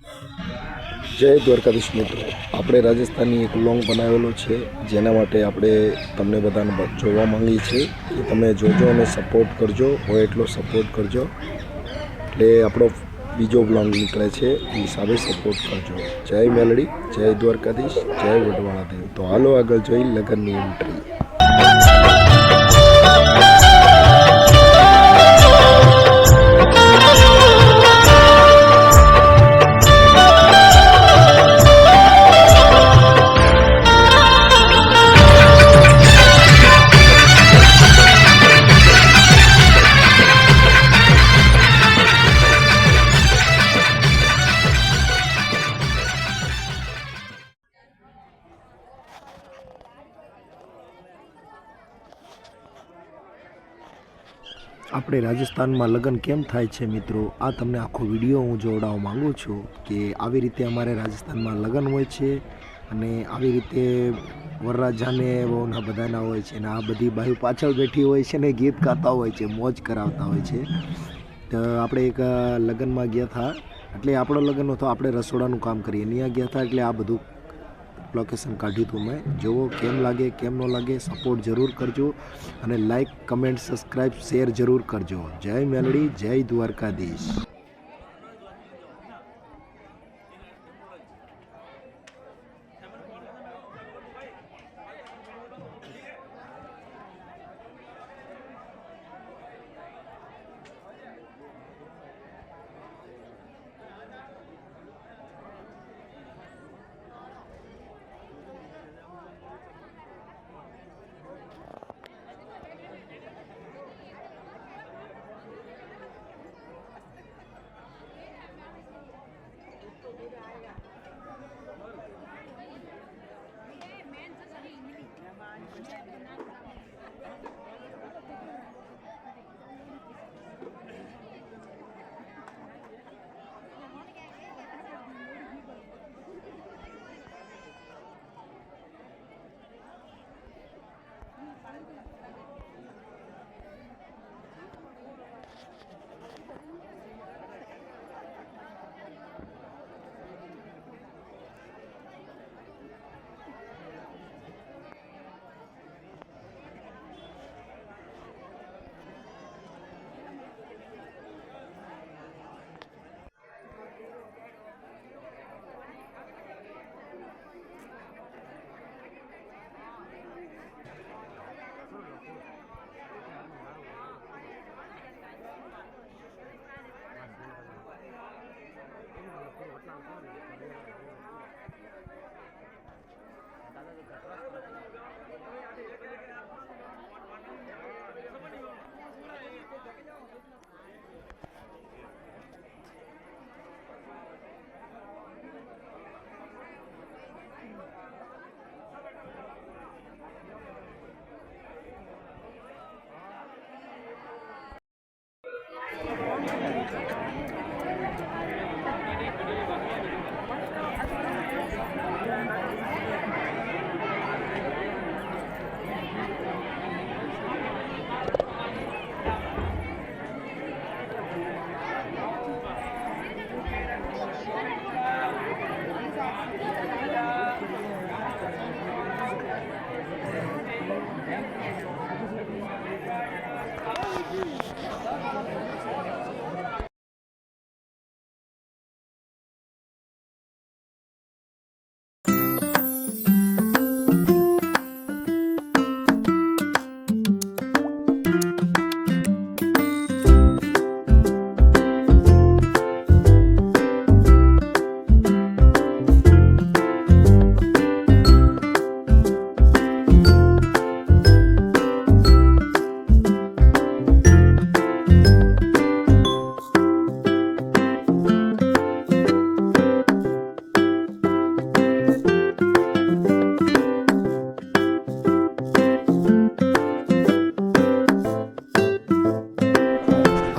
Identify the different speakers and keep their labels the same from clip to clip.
Speaker 1: જય દ્વારકાધીશ મિત્રો, આપણે રાજસ્થાનની એક લોંગ બનાવેલો છે, જેના માટે આપણે તમને બધાને જોવા માંગીએ છીએ કે તમે જોજો અને સપોર્ટ કરજો, હોય એટલો સપોર્ટ કરજો. એટલે આપણો બીજો બ્લોગ નીકળે છે, એ હિસાબે સપોર્ટ કરજો. જય મેલડી, જય દ્વારકાધીશ, જય વડવાળા દેવ. તો હાલો આગળ જોઈ લગ્નની એન્ટ્રી. આપણે રાજસ્થાનમાં લગ્ન કેમ થાય છે મિત્રો, આ તમને આખો વિડીયો હું જોડાવવા માગું છું કે આવી રીતે અમારે રાજસ્થાનમાં લગ્ન હોય છે અને આવી રીતે વરરાજાને બહુના બધાના હોય છે અને આ બધી બાજુ પાછળ બેઠી હોય છે ને ગીત ગાતા હોય છે, મોજ કરાવતા હોય છે. તો આપણે એક લગ્નમાં ગયા હતા, એટલે આપણો લગ્ન હતો, આપણે રસોડાનું કામ કરીએ, ત્યાં ગયા હતા, એટલે આ બધું લોકેશન કાઢ્યું હતું મેં. જુઓ કેમ લાગે કેમ ન લાગે, સપોર્ટ જરૂર કરજો અને લાઈક કમેન્ટ સબસ્ક્રાઈબ શેર જરૂર કરજો. જય મેલડી, જય દ્વારકાધીશ.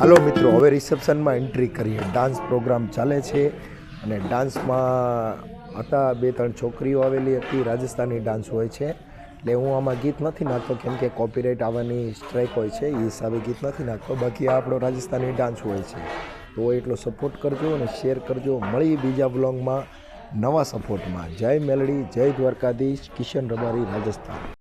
Speaker 1: હાલો મિત્રો, હવે રિસેપ્શનમાં એન્ટ્રી કરીએ. ડાન્સ પ્રોગ્રામ ચાલે છે અને ડાન્સમાં હતા 2-3 છોકરીઓ આવેલી હતી. રાજસ્થાની ડાન્સ હોય છે, એટલે હું આમાં ગીત નથી નાખતો કેમ કે કોપીરાઇટ આવવાની સ્ટ્રાઇક હોય છે, એ હિસાબે ગીત નથી નાખતો. બાકી આ આપણો રાજસ્થાની ડાન્સ હોય છે. તો એટલો સપોર્ટ કરજો અને શેર કરજો. મળી બીજા બ્લોગમાં નવા સપોર્ટમાં. જય મેલડી, જય દ્વારકાધીશ, કિશન રબારી, રાજસ્થાન.